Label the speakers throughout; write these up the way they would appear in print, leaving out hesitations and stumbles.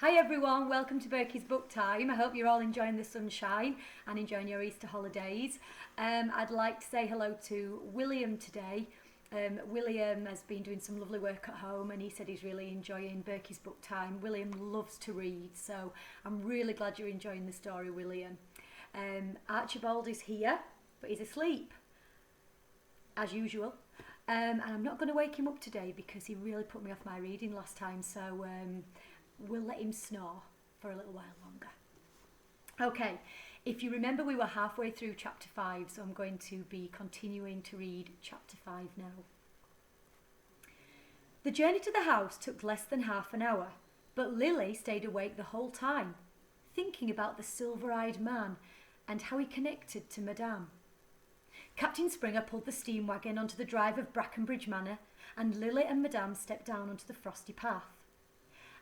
Speaker 1: Hi everyone, welcome to Birky's Booktime. I hope you're all enjoying the sunshine and enjoying your Easter holidays. I'd like to say hello to William today. William has been doing some lovely work at home and he said he's really enjoying Birky's Booktime. William loves to read, so I'm really glad you're enjoying the story, William. Archibald is here, but he's asleep, as usual. And I'm not going to wake him up today because he really put me off my reading last time, so we'll let him snore for a little while longer. Okay, if you remember, we were halfway through chapter 5, so I'm going to be continuing to read chapter 5 now. The journey to the house took less than half an hour, but Lily stayed awake the whole time, thinking about the silver-eyed man and how he connected to Madame. Captain Springer pulled the steam wagon onto the drive of Brackenbridge Manor, and Lily and Madame stepped down onto the frosty path.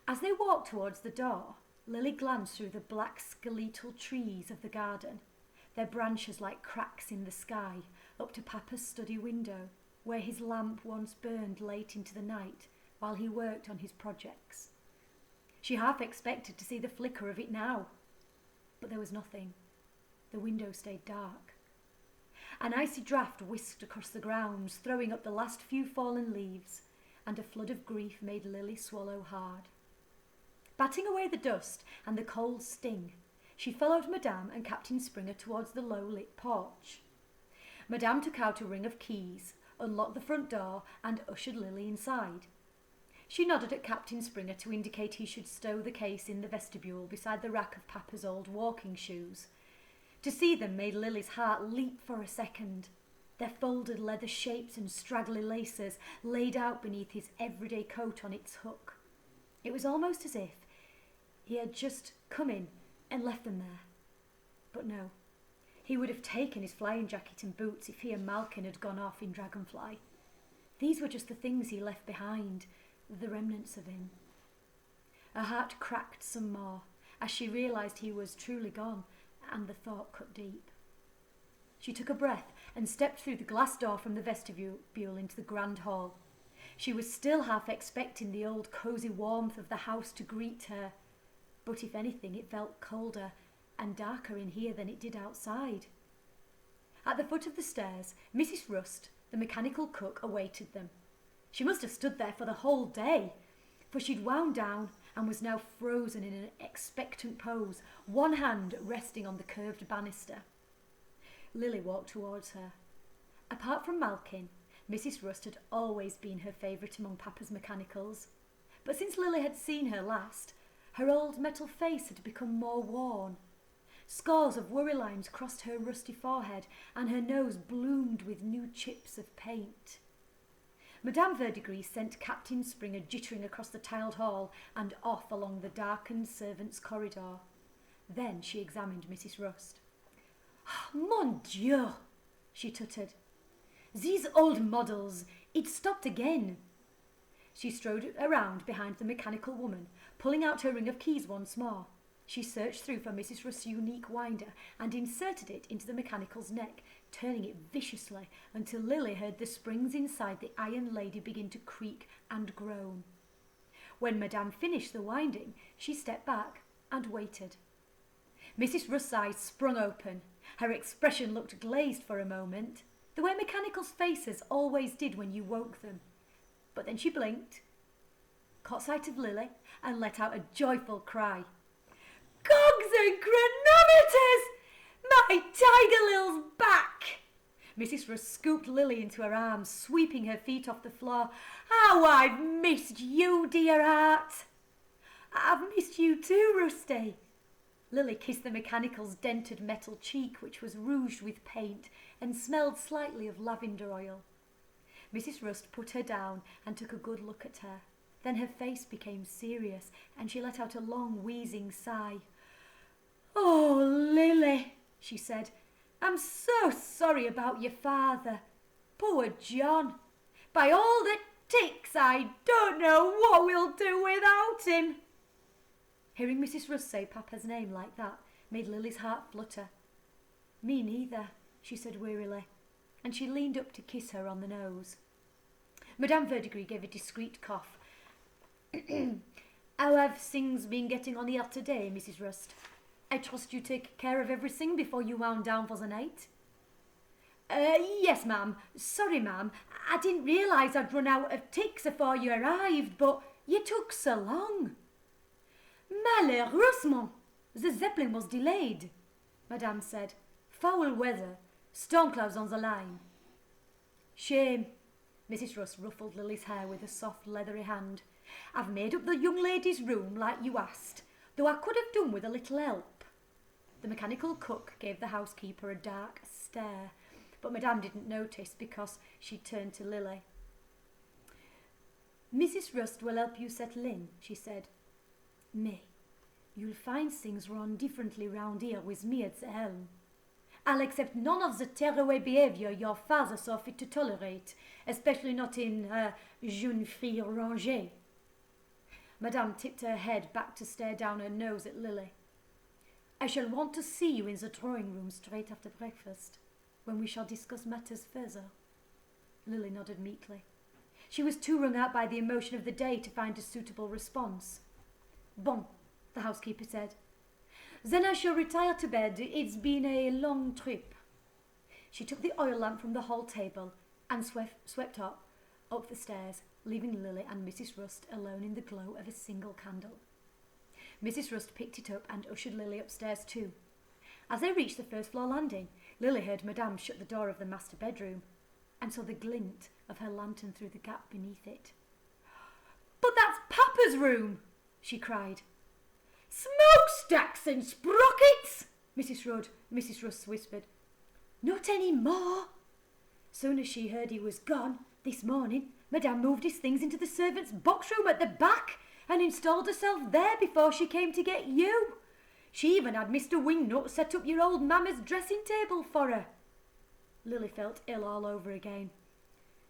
Speaker 1: As they walked towards the door, Lily glanced through the black skeletal trees of the garden, their branches like cracks in the sky, up to Papa's study window, where his lamp once burned late into the night while he worked on his projects. She half expected to see the flicker of it now, but there was nothing. The window stayed dark. An icy draught whisked across the grounds, throwing up the last few fallen leaves, and a flood of grief made Lily swallow hard. Batting away the dust and the cold sting, she followed Madame and Captain Springer towards the low-lit porch. Madame took out a ring of keys, unlocked the front door and ushered Lily inside. She nodded at Captain Springer to indicate he should stow the case in the vestibule beside the rack of Papa's old walking shoes. To see them made Lily's heart leap for a second, their folded leather shapes and straggly laces laid out beneath his everyday coat on its hook. It was almost as if he had just come in and left them there. But no, he would have taken his flying jacket and boots if he and Malkin had gone off in Dragonfly. These were just the things he left behind, the remnants of him. Her heart cracked some more as she realised he was truly gone, and the thought cut deep. She took a breath and stepped through the glass door from the vestibule into the grand hall. She was still half expecting the old cosy warmth of the house to greet her, but if anything it felt colder and darker in here than it did outside. At the foot of the stairs, Mrs. Rust, the mechanical cook, awaited them. She must have stood there for the whole day, for she'd wound down and was now frozen in an expectant pose, one hand resting on the curved banister. Lily walked towards her. Apart from Malkin, Mrs. Rust had always been her favourite among Papa's mechanicals, but since Lily had seen her last, her old metal face had become more worn. Scores of worry lines crossed her rusty forehead, and her nose bloomed with new chips of paint. Madame Verdigris sent Captain Springer jittering across the tiled hall and off along the darkened servants' corridor. Then she examined Mrs. Rust. "Mon Dieu!" she tuttered. "These old models, it stopped again." She strode around behind the mechanical woman, pulling out her ring of keys once more. She searched through for Mrs. Rust's unique winder and inserted it into the mechanical's neck, turning it viciously until Lily heard the springs inside the iron lady begin to creak and groan. When Madame finished the winding, she stepped back and waited. Mrs. Rust's eyes sprung open. Her expression looked glazed for a moment, the way mechanicals' faces always did when you woke them. But then she blinked, caught sight of Lily, and let out a joyful cry. "Cogs and chronometers! My Tiger Lil's back!" Mrs. Rust scooped Lily into her arms, sweeping her feet off the floor. "How I've missed you, dear heart!" "I've missed you too, Rusty." Lily kissed the mechanical's dented metal cheek, which was rouged with paint and smelled slightly of lavender oil. Mrs. Rust put her down and took a good look at her. Then her face became serious, and she let out a long, wheezing sigh. "Oh, Lily," she said, "I'm so sorry about your father. Poor John. By all the ticks, I don't know what we'll do without him." Hearing Mrs. Rust say Papa's name like that made Lily's heart flutter. "Me neither," she said wearily, and she leaned up to kiss her on the nose. Madame Verdigris gave a discreet cough. How have things been getting on here today, Mrs. Rust? I trust you take care of everything before you wound down for the night? Yes, ma'am. Sorry, ma'am. I didn't realise I'd run out of ticks afore you arrived, but you took so long. Malheureusement, the Zeppelin was delayed, Madame said. Foul weather, storm clouds on the line. Shame. Mrs. Rust ruffled Lily's hair with a soft, leathery hand. I've made up the young lady's room like you asked, though I could have done with a little help. The mechanical cook gave the housekeeper a dark stare, but Madame didn't notice because she turned to Lily. Mrs. Rust will help you settle in, she said. Mais, you'll find things run differently round here with me at the helm. I'll accept none of the tearaway behaviour your father saw fit to tolerate, especially not in jeune fille rangée. Madame tipped her head back to stare down her nose at Lily. I shall want to see you in the drawing-room straight after breakfast, when we shall discuss matters further. Lily nodded meekly. She was too wrung out by the emotion of the day to find a suitable response. Bon, the housekeeper said. Then I shall retire to bed. It's been a long trip. She took the oil lamp from the hall table and swept up the stairs, leaving Lily and Mrs. Rust alone in the glow of a single candle. Mrs. Rust picked it up and ushered Lily upstairs too. As they reached the first floor landing, Lily heard Madame shut the door of the master bedroom and saw the glint of her lantern through the gap beneath it. But that's Papa's room, she cried. Smokestacks and sprockets, Mrs. Rust whispered. Not any more. Soon as she heard he was gone, this morning, Madame moved his things into the servants' box room at the back and installed herself there before she came to get you. She even had Mr. Wingnut set up your old mamma's dressing table for her. Lily felt ill all over again.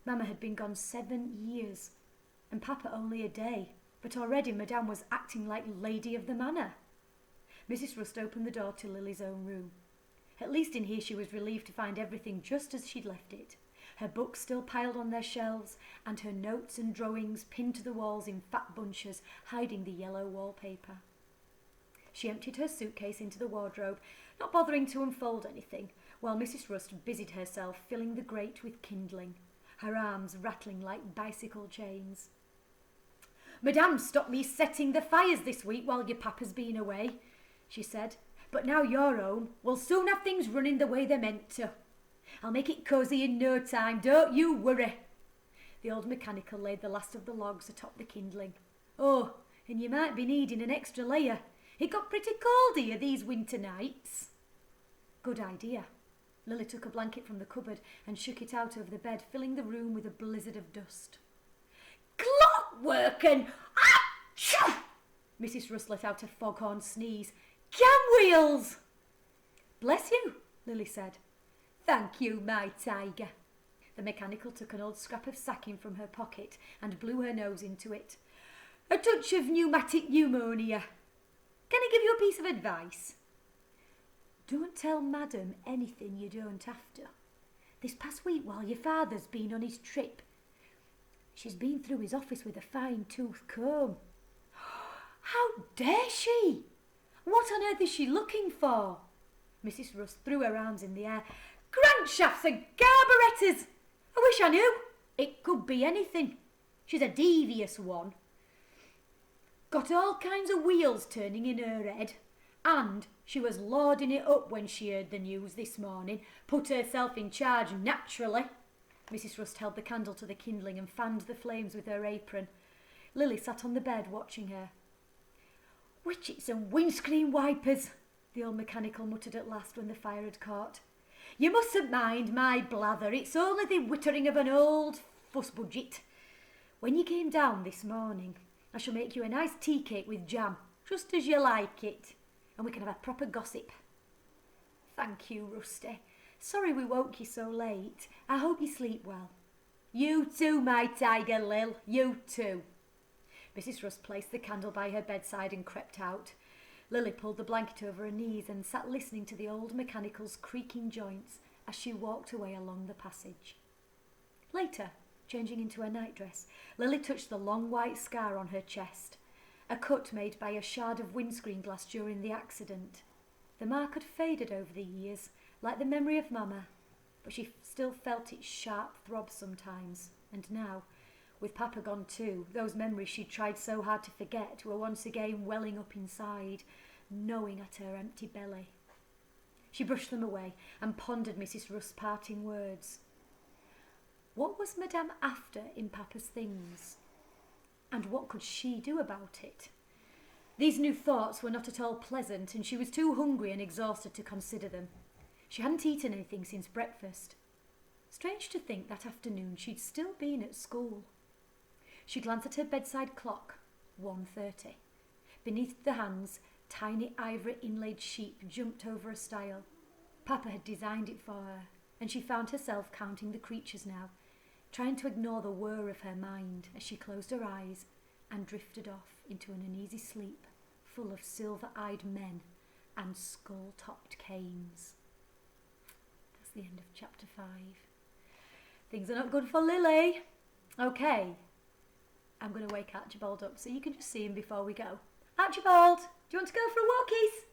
Speaker 1: Mamma had been gone 7 years, and Papa only a day, but already Madame was acting like lady of the manor. Mrs. Rust opened the door to Lily's own room. At least in here she was relieved to find everything just as she'd left it. Her books still piled on their shelves, and her notes and drawings pinned to the walls in fat bunches, hiding the yellow wallpaper. She emptied her suitcase into the wardrobe, not bothering to unfold anything, while Mrs. Rust busied herself filling the grate with kindling, her arms rattling like bicycle chains. Madame stopped me setting the fires this week while your papa's been away, she said, but now you're home, we'll soon have things running the way they're meant to. I'll make it cosy in no time, don't you worry. The old mechanical laid the last of the logs atop the kindling. Oh, and you might be needing an extra layer. It got pretty cold here these winter nights. Good idea. Lily took a blanket from the cupboard and shook it out over the bed, filling the room with a blizzard of dust. Clockwork and... Achoo! Mrs. Rust let out a foghorn sneeze. Cam wheels! Bless you, Lily said. Thank you, my tiger. The mechanical took an old scrap of sacking from her pocket and blew her nose into it. A touch of pneumatic pneumonia. Can I give you a piece of advice? Don't tell Madam anything you don't have to. This past week while your father's been on his trip, she's been through his office with a fine-tooth comb. How dare she? What on earth is she looking for? Mrs. Rust threw her arms in the air. Crankshafts and carburettors! I wish I knew. It could be anything. She's a devious one. Got all kinds of wheels turning in her head, and she was lording it up when she heard the news this morning. Put herself in charge naturally. Mrs. Rust held the candle to the kindling and fanned the flames with her apron. Lily sat on the bed watching her. Witches and windscreen wipers, the old mechanical muttered at last when the fire had caught. You mustn't mind my blather, it's only the wittering of an old fuss budget. When you came down this morning, I shall make you a nice tea cake with jam, just as you like it, and we can have a proper gossip. Thank you, Rusty. Sorry we woke you so late. I hope you sleep well. You too, my tiger, Lil, you too. Mrs. Rust placed the candle by her bedside and crept out. Lily pulled the blanket over her knees and sat listening to the old mechanical's creaking joints as she walked away along the passage. Later, changing into her nightdress, Lily touched the long white scar on her chest a cut made by a shard of windscreen glass during the accident. The mark had faded over the years, like the memory of Mama, but she still felt its sharp throb sometimes, and now, with Papa gone too, those memories she'd tried so hard to forget were once again welling up inside, gnawing at her empty belly. She brushed them away and pondered Mrs. Rust's parting words. What was Madame after in Papa's things? And what could she do about it? These new thoughts were not at all pleasant, and she was too hungry and exhausted to consider them. She hadn't eaten anything since breakfast. Strange to think that afternoon she'd still been at school. She glanced at her bedside clock, 1:30. Beneath the hands, tiny ivory inlaid sheep jumped over a stile. Papa had designed it for her, and she found herself counting the creatures now, trying to ignore the whir of her mind as she closed her eyes and drifted off into an uneasy sleep full of silver-eyed men and skull-topped canes. That's the end of chapter 5. Things are not good for Lily. Okay, I'm going to wake Archibald up so you can just see him before we go. Archibald, do you want to go for a walkies?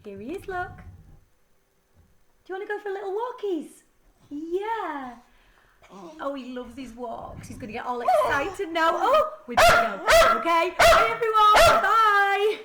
Speaker 1: Here he is, look. Do you want to go for a little walkies? Yeah. Oh, he loves his walks. He's going to get all excited now. Oh, we better go. Okay. Bye, everyone. Bye.